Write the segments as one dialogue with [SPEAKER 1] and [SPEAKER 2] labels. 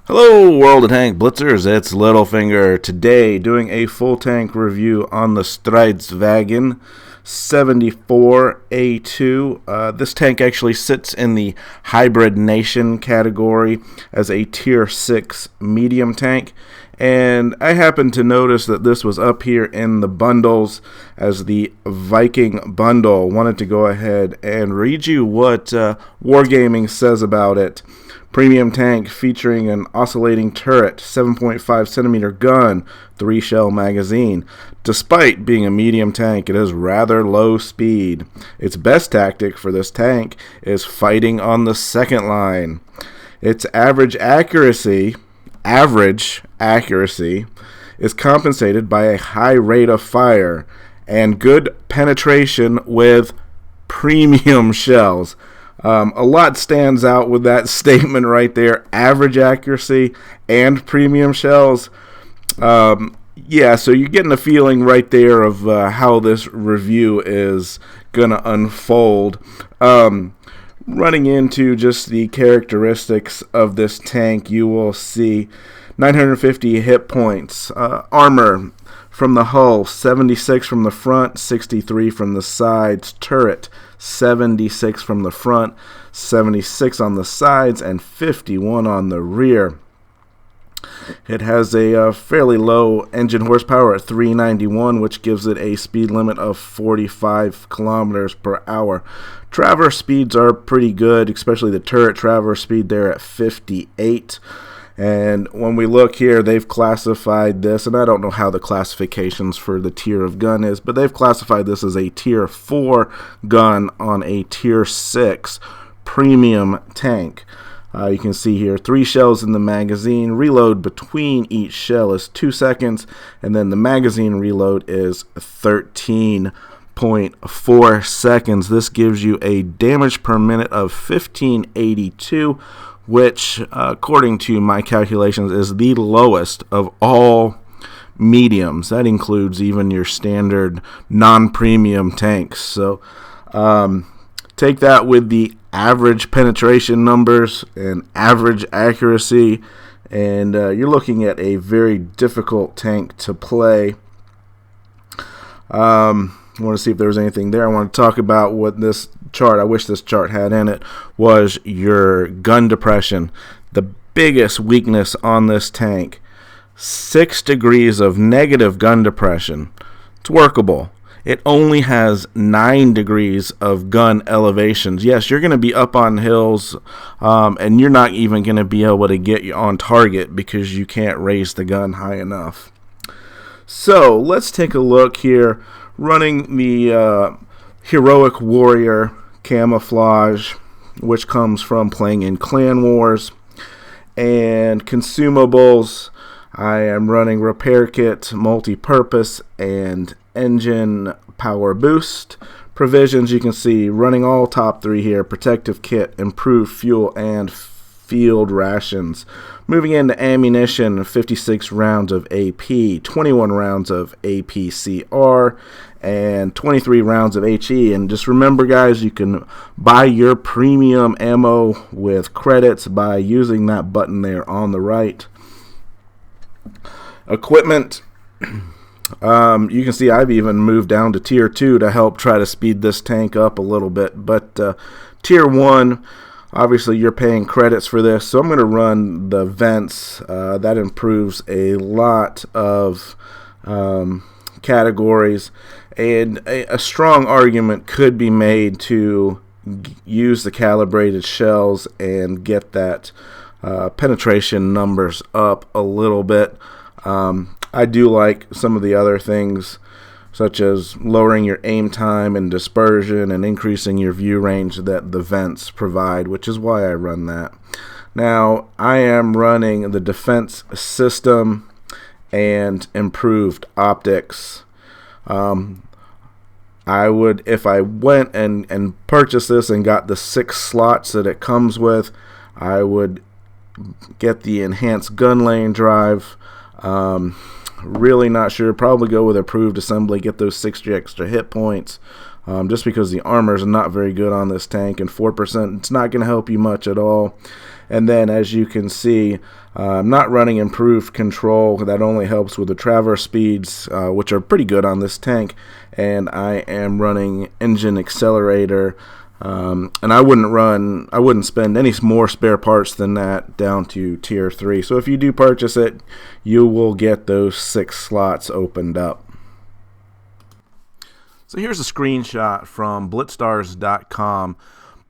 [SPEAKER 1] Hello, World of Tank Blitzers, it's Littlefinger. Today, doing a full tank review on the Strv 74A2. This tank actually sits in the Hybrid Nation category as a Tier 6 medium tank. And I happened to notice that this was up here in the bundles as the Viking bundle. Wanted to go ahead and read you what Wargaming says about it. Premium tank featuring an oscillating turret, 7.5 centimeter gun, 3-shell magazine. Despite being a medium tank, it is rather low speed. Its best tactic for this tank is fighting on the second line. Its average accuracy is compensated by a high rate of fire and good penetration with premium shells. A lot stands out with that statement right there. Average accuracy and premium shells. So you're getting a feeling right there of how this review is going to unfold. Running into just the characteristics of this tank, you will see 950 hit points. Armor from the hull, 76 from the front, 63 from the sides. Turret, 76 from the front, 76 on the sides, and 51 on the rear. It has a fairly low engine horsepower at 391, which gives it a speed limit of 45 kilometers per hour. Traverse speeds are pretty good, especially the turret traverse speed there at 58. And when we look here, they've classified this, and I don't know how the classifications for the tier of gun is, but they've classified this as a Tier 4 gun on a Tier 6 premium tank. You can see here 3 shells in the magazine. Reload between each shell is 2 seconds, and then the magazine reload is 13.4 seconds. This gives you a damage per minute of 1582, which, according to my calculations, is the lowest of all mediums. That includes even your standard non-premium tanks. So take that with the average penetration numbers and average accuracy, and you're looking at a very difficult tank to play. I want to see if there was anything there. I want to talk about what this chart, I wish this chart had in it, was your gun depression. The biggest weakness on this tank, 6 degrees of negative gun depression. It's workable. It only has 9 degrees of gun elevations. Yes, you're going to be up on hills, and you're not even going to be able to get you on target because you can't raise the gun high enough. So let's take a look here. Running the Heroic Warrior camouflage, which comes from playing in Clan Wars, and Consumables. I am running Repair Kit, Multi-Purpose, and Engine Power Boost. Provisions, you can see running all top 3 here. Protective Kit, Improved Fuel, and Field Rations. Moving into ammunition, 56 rounds of AP, 21 rounds of APCR, and 23 rounds of HE. And just remember, guys, you can buy your premium ammo with credits by using that button there on the right. Equipment, you can see I've even moved down to Tier 2 to help try to speed this tank up a little bit. But Tier 1, obviously you're paying credits for this, so I'm going to run the vents. That improves a lot of categories, and a strong argument could be made to use the calibrated shells and get that penetration numbers up a little bit. I do like some of the other things, such as lowering your aim time and dispersion and increasing your view range that the vents provide, which is why I run that. Now, I am running the defense system and improved optics. I would, if I went and purchased this and got the 6 slots that it comes with, I would get the enhanced gun lane drive. Really not sure. Probably go with approved assembly, get those 60 extra hit points. just because the armor is not very good on this tank, and 4%, it's not going to help you much at all. And then, as you can see, I'm not running improved control. That only helps with the traverse speeds, which are pretty good on this tank. And I am running engine accelerator, and I wouldn't spend any more spare parts than that down to tier 3. So if you do purchase it, you will get those 6 slots opened up. So here's a screenshot from blitzstars.com.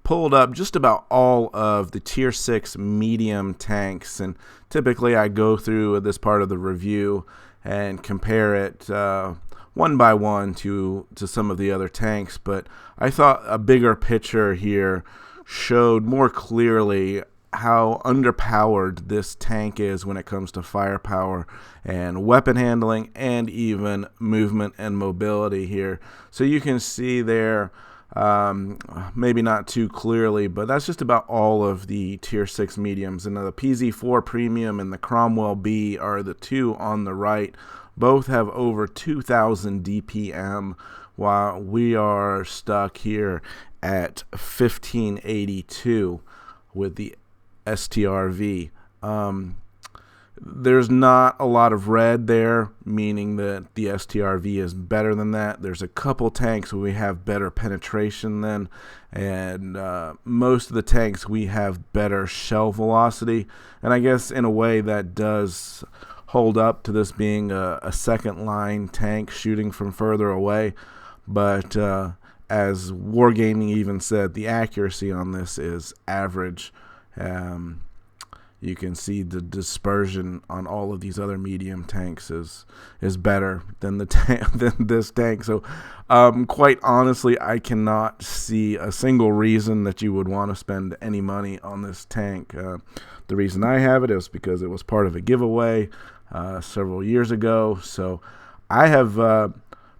[SPEAKER 1] Pulled up just about all of the tier 6 medium tanks, and typically I go through this part of the review and compare it one by one to some of the other tanks, but I thought a bigger picture here showed more clearly how underpowered this tank is when it comes to firepower and weapon handling and even movement and mobility here. So you can see there, maybe not too clearly, but that's just about all of the tier 6 mediums. And the PZ4 Premium and the Cromwell B are the two on the right. Both have over 2,000 DPM, while we are stuck here at 1582 with the STRV. There's not a lot of red there, meaning that the STRV is better than that. There's a couple tanks where we have better penetration than, and most of the tanks we have better shell velocity. And I guess in a way that does hold up to this being a second line tank shooting from further away. But as Wargaming even said, the accuracy on this is average. You can see the dispersion on all of these other medium tanks is better than than this tank. So quite honestly, I cannot see a single reason that you would want to spend any money on this tank. The reason I have it is because it was part of a giveaway several years ago. So I have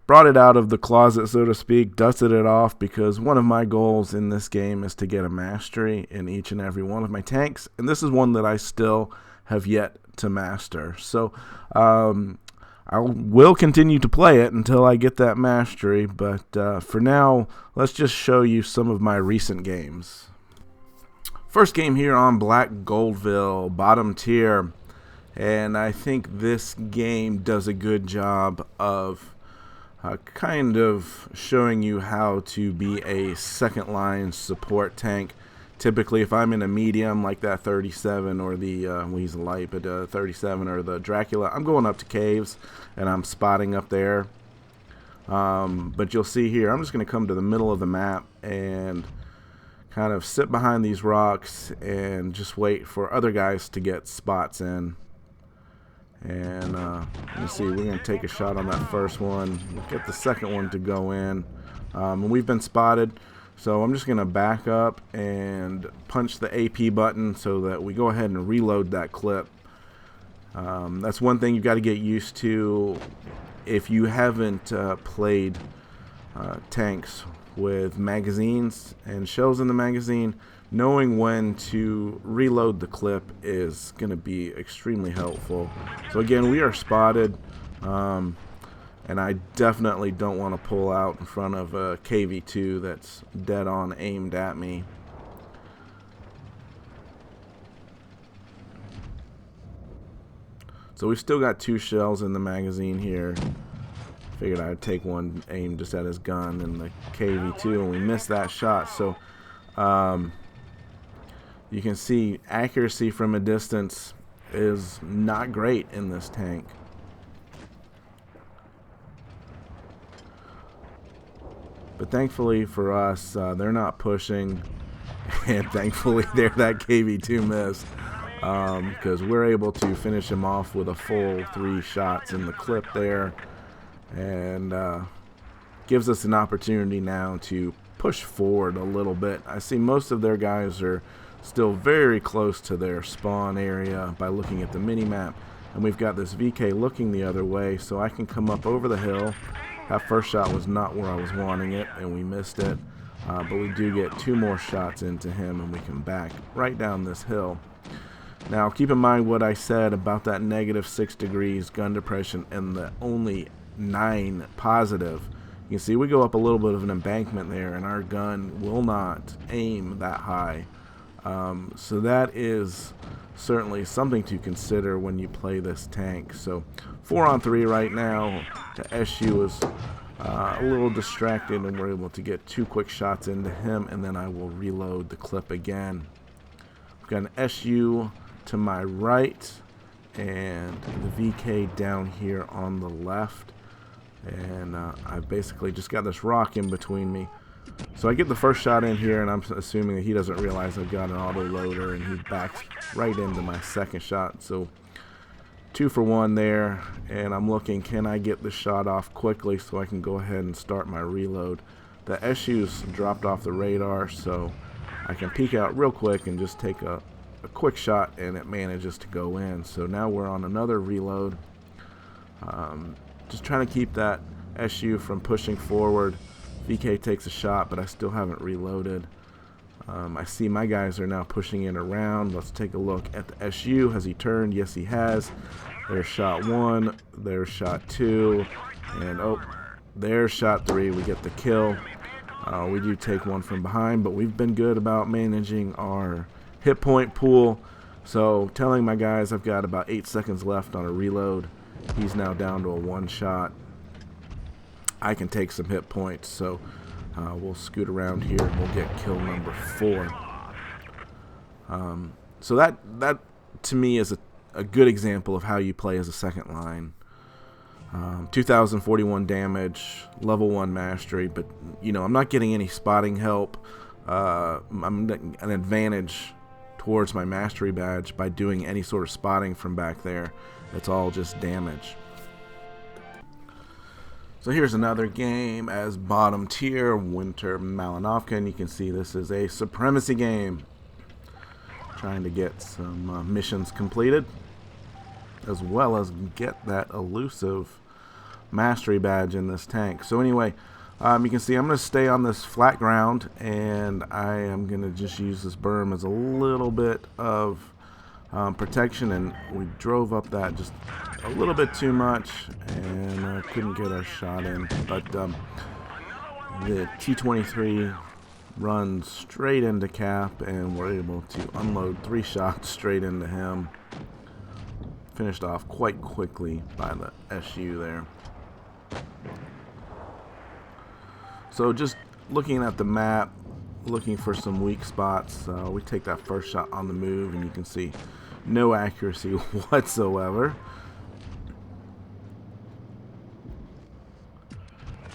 [SPEAKER 1] brought it out of the closet, so to speak, dusted it off, because one of my goals in this game is to get a mastery in each and every one of my tanks, and this is one that I still have yet to master. So I will continue to play it until I get that mastery, but for now, let's just show you some of my recent games. First game here on Black Goldville, bottom tier, and I think this game does a good job of kind of showing you how to be a second line support tank. Typically, if I'm in a medium like that 37 or the he's light, but 37 or the Dracula, I'm going up to caves and I'm spotting up there. But you'll see here, I'm just going to come to the middle of the map and kind of sit behind these rocks and just wait for other guys to get spots in. And let's see, we're going to take a shot on that first one. We'll get the second one to go in. And we've been spotted, so I'm just going to back up and punch the AP button so that we go ahead and reload that clip. That's one thing you've got to get used to if you haven't played tanks with magazines and shells in the magazine. Knowing when to reload the clip is going to be extremely helpful. So again, we are spotted, and I definitely don't want to pull out in front of a KV2 that's dead on aimed at me. So we've still got 2 shells in the magazine here. Figured I'd take one aimed just at his gun and the KV2, and we missed that shot. So you can see accuracy from a distance is not great in this tank. But thankfully for us, they're not pushing, and thankfully that KV2 missed, because we're able to finish him off with a full 3 shots in the clip there, and gives us an opportunity now to push forward a little bit. I see most of their guys are still very close to their spawn area by looking at the mini-map, and we've got this VK looking the other way, so I can come up over the hill. That first shot was not where I was wanting it, and we missed it, but we do get 2 more shots into him, and we can back right down this hill. Now keep in mind what I said about that -6 degrees gun depression and the only 9 positive. You can see we go up a little bit of an embankment there, and our gun will not aim that high. So that is certainly something to consider when you play this tank. So 4-on-3 right now. The SU is a little distracted, and we're able to get 2 quick shots into him, and then I will reload the clip again. We've got an SU to my right and the VK down here on the left, and I've basically just got this rock in between me. So I get the first shot in here, and I'm assuming that he doesn't realize I've got an auto loader, and he backs right into my second shot. So 2 for 1 there, and I'm looking, can I get the shot off quickly so I can go ahead and start my reload. The SU's dropped off the radar, so I can peek out real quick and just take a quick shot, and it manages to go in. So now we're on another reload. Just trying to keep that SU from pushing forward. VK takes a shot, but I still haven't reloaded. I see my guys are now pushing in around. Let's take a look at the SU. Has he turned? Yes, he has. There's shot 1. There's shot 2. And oh, there's shot 3. We get the kill. We do take 1 from behind, but we've been good about managing our hit point pool. So telling my guys I've got about 8 seconds left on a reload. He's now down to a 1 shot. I can take some hit points, so we'll scoot around here and we'll get kill number 4. So that to me is a good example of how you play as a second line. 2041 damage, level 1 mastery, but you know, I'm not getting any spotting help. I'm getting an advantage towards my mastery badge by doing any sort of spotting from back there. It's all just damage. So here's another game as bottom tier, Winter Malinovka, and you can see this is a supremacy game. Trying to get some missions completed, as well as get that elusive mastery badge in this tank. So anyway, you can see I'm going to stay on this flat ground, and I am going to just use this berm as a little bit of protection, and we drove up that just a little bit too much and couldn't get our shot in, but the T-23 runs straight into Cap, and we're able to unload 3 shots straight into him. Finished off quite quickly by the SU there. So just looking at the map, looking for some weak spots, we take that first shot on the move, and you can see no accuracy whatsoever.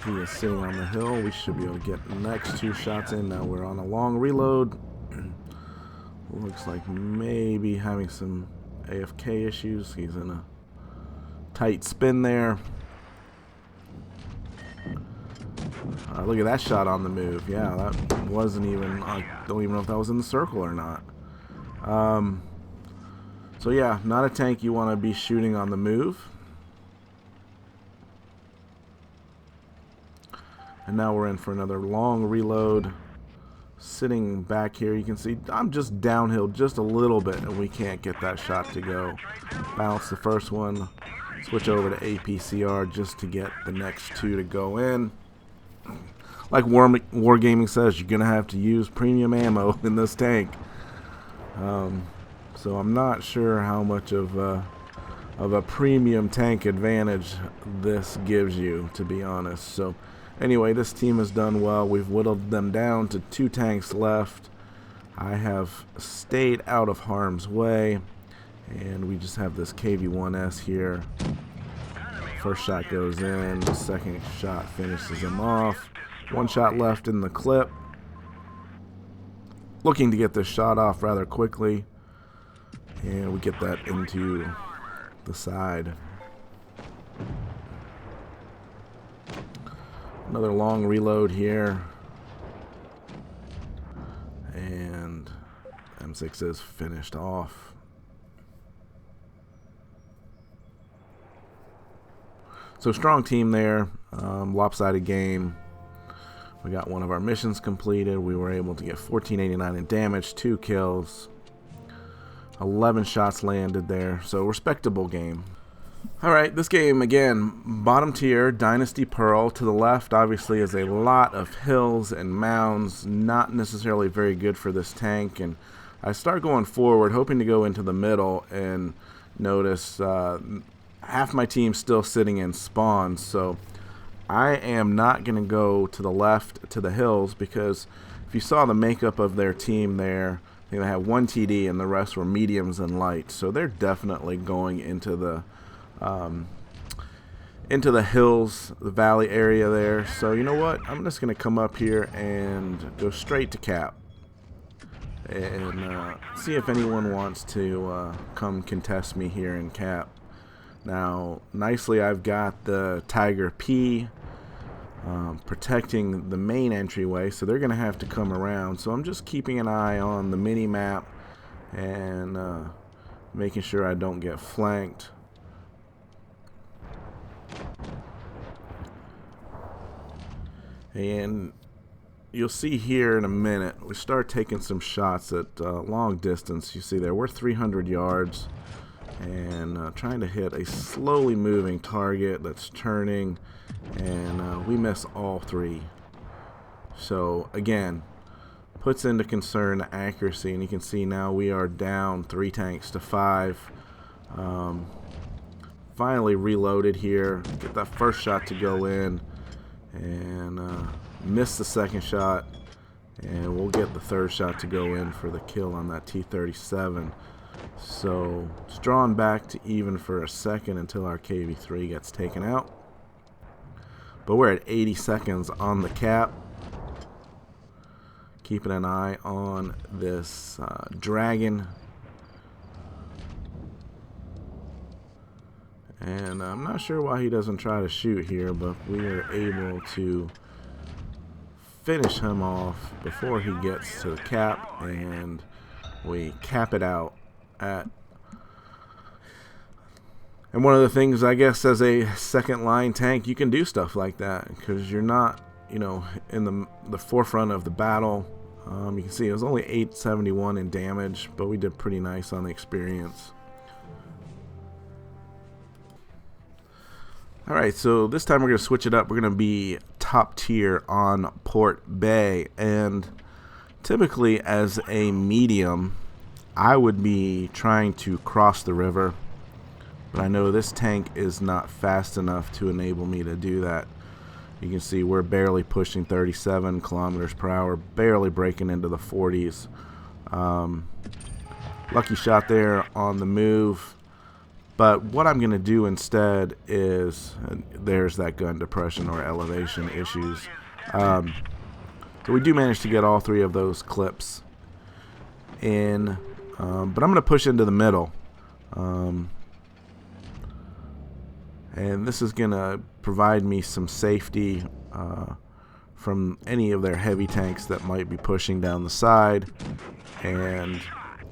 [SPEAKER 1] He is sitting on the hill. We should be able to get the next 2 shots in. Now we're on a long reload. Looks like maybe having some AFK issues. He's in a tight spin there. Look at that shot on the move. Yeah, that wasn't even, I don't even know if that was in the circle or not. So yeah, not a tank you want to be shooting on the move. And now we're in for another long reload. Sitting back here, you can see I'm just downhill just a little bit, and we can't get that shot to go. Bounce the first one, switch over to APCR just to get the next 2 to go in. Like Wargaming says, you're going to have to use premium ammo in this tank. So I'm not sure how much of a premium tank advantage this gives you, to be honest. So anyway, this team has done well. We've whittled them down to 2 tanks left. I have stayed out of harm's way, and we just have this KV-1S here. First shot goes in, the second shot finishes him off. 1 shot left in the clip. Looking to get this shot off rather quickly, and we get that into the side. Another long reload here, and M6 is finished off. So strong team there, lopsided game. We got one of our missions completed. We were able to get 1489 in damage, 2 kills, 11 shots landed there. So respectable game. Alright, this game, again, bottom tier, Dynasty Pearl. To the left, obviously, is a lot of hills and mounds, not necessarily very good for this tank. And I start going forward, hoping to go into the middle, and notice half my team's still sitting in spawns. So I am not going to go to the left to the hills, because if you saw the makeup of their team there, they had one TD and the rest were mediums and lights. So they're definitely going into the hills, the valley area there. So you know what? I'm just going to come up here and go straight to cap and see if anyone wants to come contest me here in cap. Now, nicely, I've got the Tiger P protecting the main entryway, so they're going to have to come around. So I'm just keeping an eye on the mini map and making sure I don't get flanked. And you'll see here in a minute, we start taking some shots at long distance. You see there, we're 300 yards and trying to hit a slowly moving target that's turning, and we miss all three. So again, puts into concern the accuracy, and you can see now we are down 3 tanks to 5. Finally reloaded here, get that first shot to go in, and miss the second shot, and we'll get the third shot to go in for the kill on that T-37. So it's drawn back to even for a second until our KV-3 gets taken out. But we're at 80 seconds on the cap. Keeping an eye on this dragon. And I'm not sure why he doesn't try to shoot here, but we are able to finish him off before he gets to the cap, and we cap it out at. And one of the things, I guess, as a second line tank, you can do stuff like that because you're not, you know, in the forefront of the battle. You can see it was only 871 in damage, but we did pretty nice on the experience. Alright, so this time we're going to switch it up. We're going to be top tier on Port Bay, and typically as a medium, I would be trying to cross the river, but I know this tank is not fast enough to enable me to do that. You can see we're barely pushing 37 kilometers per hour, barely breaking into the 40s. Lucky shot there on the move. But what I'm going to do instead is, there's that gun depression or elevation issues. So we do manage to get all 3 of those clips in, but I'm going to push into the middle. And this is going to provide me some safety from any of their heavy tanks that might be pushing down the side. And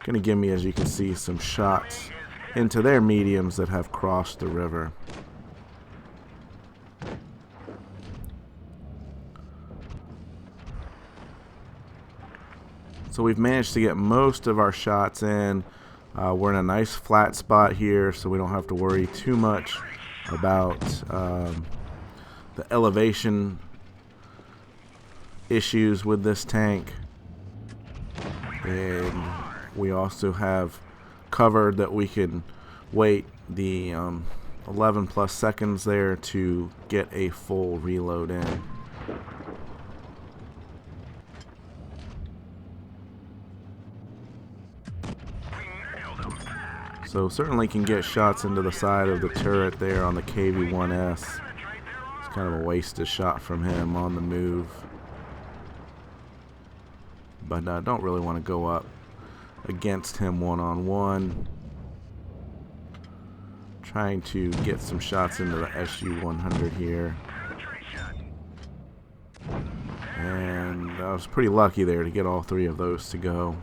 [SPEAKER 1] going to give me, as you can see, some shots into their mediums that have crossed the river. So we've managed to get most of our shots in. We're in a nice flat spot here, so we don't have to worry too much about the elevation issues with this tank. And we also have covered that we can wait the 11 plus seconds there to get a full reload in. So certainly can get shots into the side of the turret there on the KV-1S. It's kind of a wasted shot from him on the move, but don't really want to go up against him one-on-one. Trying to get some shots into the SU-100 here. And I was pretty lucky there to get all 3 of those to go.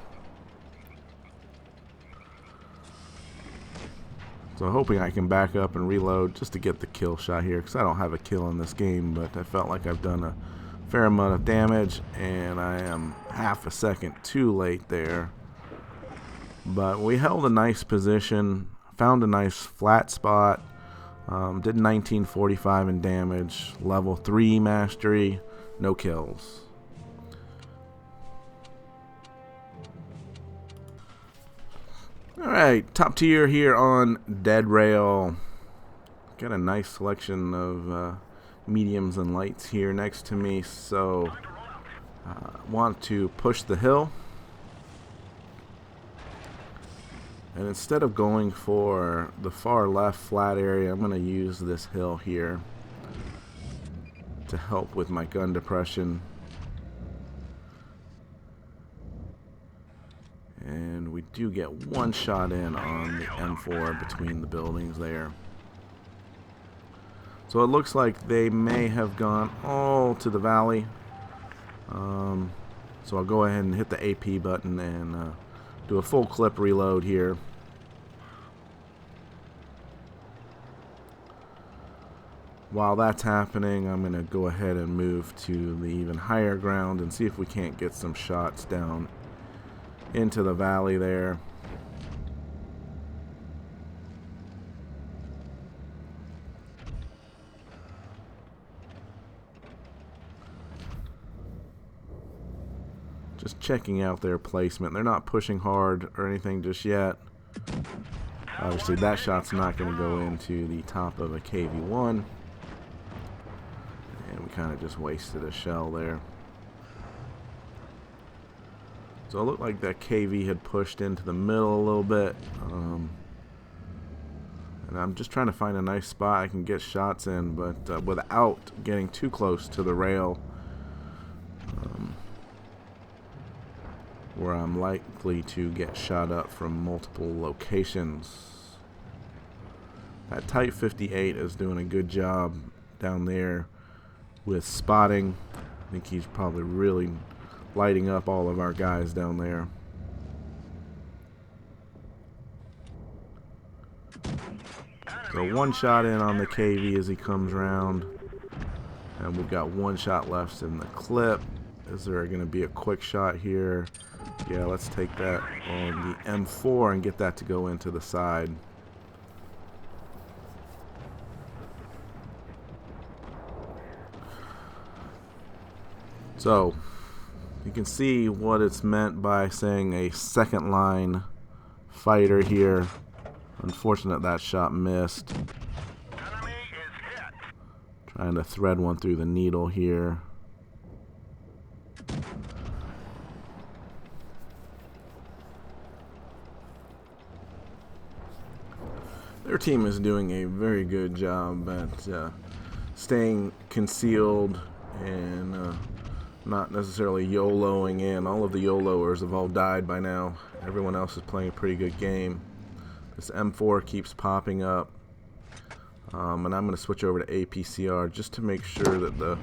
[SPEAKER 1] So hoping I can back up and reload just to get the kill shot here, because I don't have a kill in this game, but I felt like I've done a fair amount of damage, and I am half a second too late there. But we held a nice position, found a nice flat spot, Did 1945 in damage. Level 3 mastery. No kills. Alright, top tier here on Dead Rail. Got a nice selection of mediums and lights here next to me, so want to push the hill. And instead of going for the far left flat area, I'm going to use this hill here to help with my gun depression. And we do get one shot in on the M4 between the buildings there. So it looks like they may have gone all to the valley. So I'll go ahead and hit the AP button and do a full clip reload here. While that's happening, I'm going to go ahead and move to the even higher ground and see if we can't get some shots down into the valley there. Just checking out their placement. They're not pushing hard or anything just yet. Obviously that shot's not going to go into the top of a KV-1. And we kind of just wasted a shell there. So it looked like that KV had pushed into the middle a little bit. And I'm just trying to find a nice spot I can get shots in, but without getting too close to the rail. Where I'm likely to get shot up from multiple locations. That Type 58 is doing a good job down there with spotting. I think he's probably really lighting up all of our guys down there. So one shot in on the KV as he comes around, and we've got one shot left in the clip. Is there going to be a quick shot here? Yeah, let's take that on the M4 and get that to go into the side. So you can see what it's meant by saying a second line fighter here. Unfortunate that shot missed. Trying to thread one through the needle here. Their team is doing a very good job at staying concealed and not necessarily YOLOing in. All of the YOLOers have all died by now. Everyone else is playing a pretty good game. This M4 keeps popping up. And I'm going to switch over to APCR just to make sure that the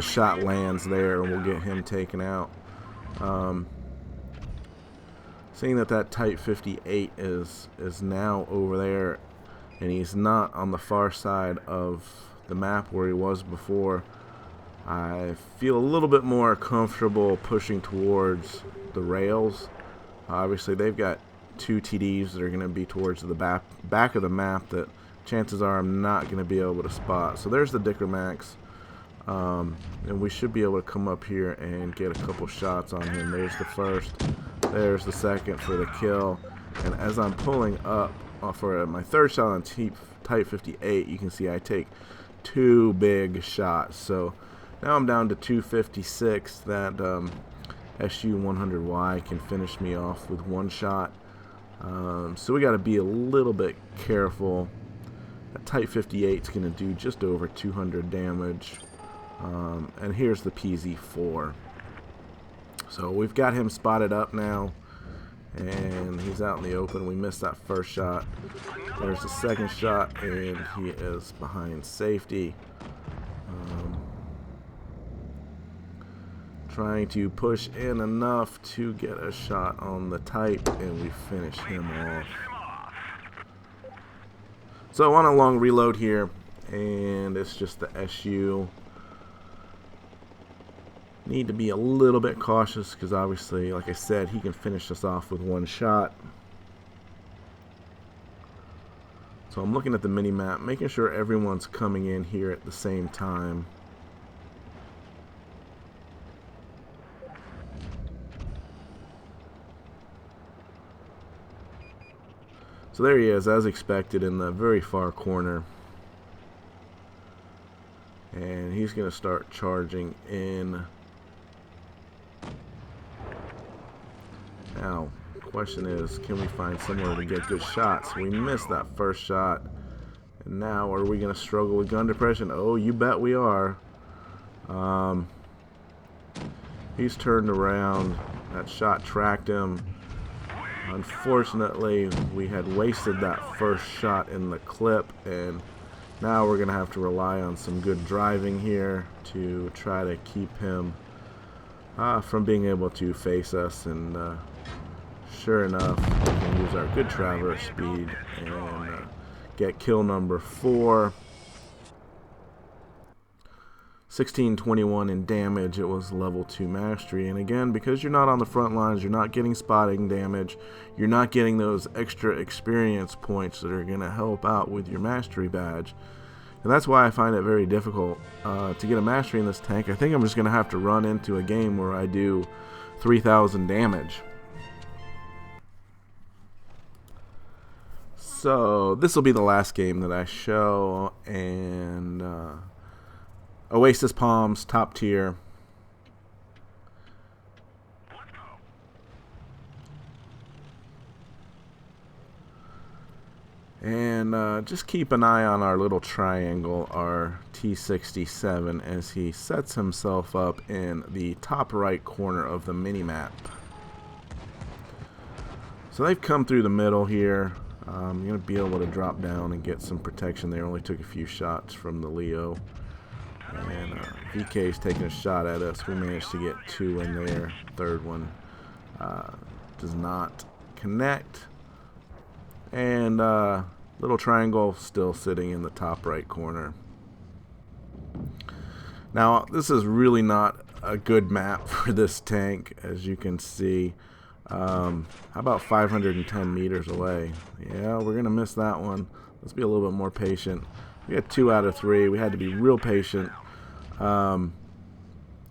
[SPEAKER 1] shot lands there and we'll get him taken out. Seeing that Type 58 is now over there and he's not on the far side of the map where he was before, I feel a little bit more comfortable pushing towards the rails. Obviously they've got two TDs that are going to be towards the back of the map that chances are I'm not going to be able to spot. So there's the Dicker Max. And we should be able to come up here and get a couple shots on him. There's the first, there's the second for the kill. And as I'm pulling up for my third shot on Type 58, you can see I take two big shots. So now I'm down to 256. That SU-100Y can finish me off with one shot. So we got to be a little bit careful. That Type 58 is going to do just over 200 damage. And here's the PZ-4. So we've got him spotted up now, and he's out in the open. We missed that first shot. There's the second shot, and he is behind safety. Trying to push in enough to get a shot on the Type, and we finish him off. So on a long reload here, and it's just the SU. Need to be a little bit cautious because obviously, like I said, he can finish us off with one shot. So I'm looking at the mini-map, making sure everyone's coming in here at the same time. So there he is, as expected, in the very far corner. And he's going to start charging in. Now, the question is, can we find somewhere to get good shots? We missed that first shot. And now, are we going to struggle with gun depression? Oh, you bet we are. He's turned around. That shot tracked him. Unfortunately, we had wasted that first shot in the clip, and now we're going to have to rely on some good driving here to try to keep him from being able to face us. And sure enough, we can use our good traverse speed and get kill number 4. 1621 in damage. It was level 2 mastery, and again, because you're not on the front lines, you're not getting spotting damage, you're not getting those extra experience points that are going to help out with your mastery badge, and that's why I find it very difficult to get a mastery in this tank. I think I'm just going to have to run into a game where I do 3000 damage. So this will be the last game that I show, and Oasis Palms, top tier. And just keep an eye on our little triangle, our T67, as he sets himself up in the top right corner of the mini-map. So they've come through the middle here. You're going to be able to drop down and get some protection there. Only took a few shots from the Leo. And VK's taking a shot at us. We managed to get 2 in there. Third one does not connect. And little triangle still sitting in the top right corner. Now, this is really not a good map for this tank, as you can see. How about 510 meters away? Yeah, we're going to miss that one. Let's be a little bit more patient. We had 2 out of 3. We had to be real patient. A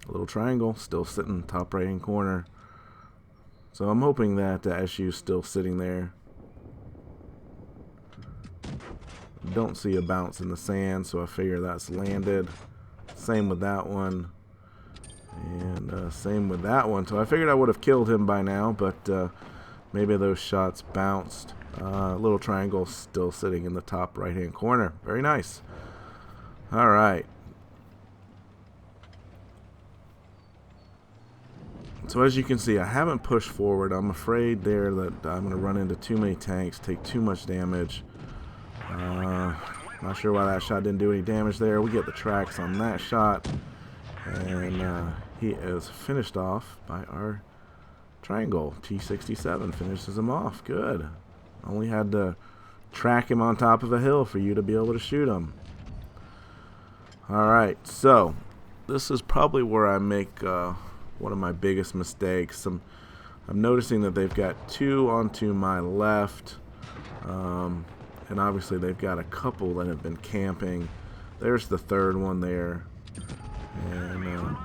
[SPEAKER 1] little triangle still sitting top right hand corner. So I'm hoping that the SU's still sitting there. Don't see a bounce in the sand, so I figure that's landed. Same with that one. And same with that one. So I figured I would have killed him by now, but maybe those shots bounced. Little triangle still sitting in the top right hand corner. Very nice. Alright. So as you can see, I haven't pushed forward. I'm afraid there that I'm going to run into too many tanks, take too much damage. Not sure why that shot didn't do any damage there. We get the tracks on that shot. And he is finished off by our triangle. T67 finishes him off. Good. Only had to track him on top of a hill for you to be able to shoot him. Alright, so this is probably where I make one of my biggest mistakes. I'm noticing that they've got 2 onto my left. And obviously they've got a couple that have been camping. There's the third one there. And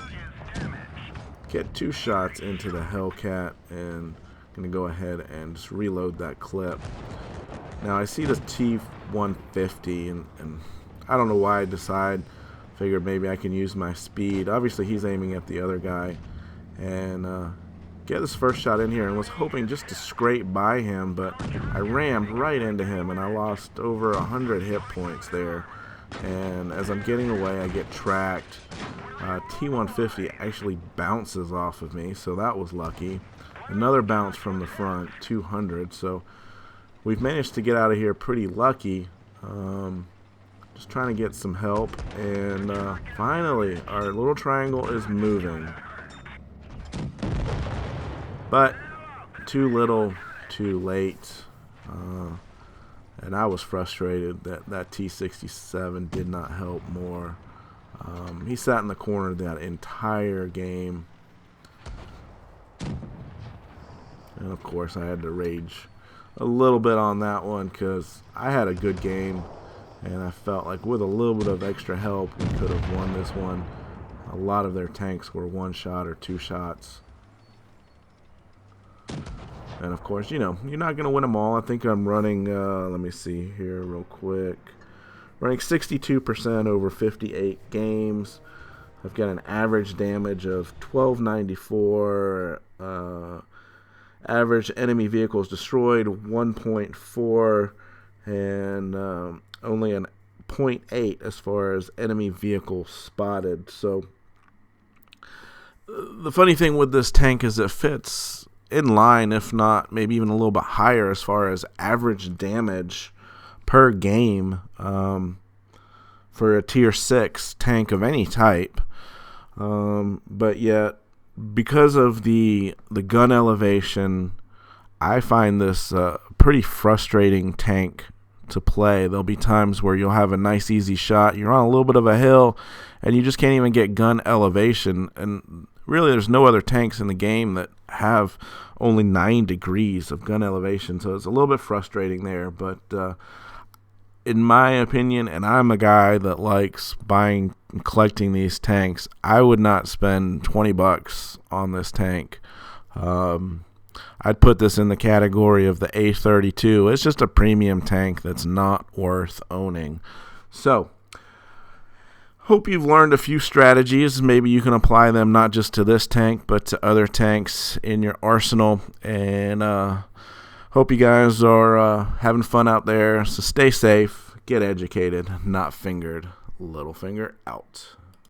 [SPEAKER 1] get 2 shots into the Hellcat, and I'm going to go ahead and just reload that clip. Now I see the T150, and I don't know why I figured maybe I can use my speed. Obviously he's aiming at the other guy, and get this first shot in here, and was hoping just to scrape by him, but I rammed right into him, and I lost over 100 hit points there. And as I'm getting away, I get tracked. T150 actually bounces off of me, so that was lucky. Another bounce from the front, 200. So we've managed to get out of here pretty lucky. Just trying to get some help, and finally our little triangle is moving. But too little, too late. And I was frustrated that T67 did not help more. He sat in the corner that entire game. And of course I had to rage a little bit on that one because I had a good game, and I felt like with a little bit of extra help, we could have won this one. A lot of their tanks were one shot or two shots. And of course, you know, you're not going to win them all. I think I'm running, let me see here real quick. Running 62% over 58 games. I've got an average damage of 1294. Average enemy vehicles destroyed 1.4. And only an 0.8 as far as enemy vehicles spotted. So the funny thing with this tank is it fits in line, if not maybe even a little bit higher as far as average damage per game for a tier 6 tank of any type. But yet, because of the gun elevation, I find this pretty frustrating tank to play. There'll be times where you'll have a nice easy shot, you're on a little bit of a hill, and you just can't even get gun elevation. And really, there's no other tanks in the game that have only 9 degrees of gun elevation, so it's a little bit frustrating there. But in my opinion, and I'm a guy that likes buying and collecting these tanks, I would not spend $20 on this tank. I'd put this in the category of the A32. It's just a premium tank that's not worth owning. So, hope you've learned a few strategies. Maybe you can apply them not just to this tank, but to other tanks in your arsenal. And hope you guys are having fun out there. So stay safe, get educated, not fingered. Littlefinger out.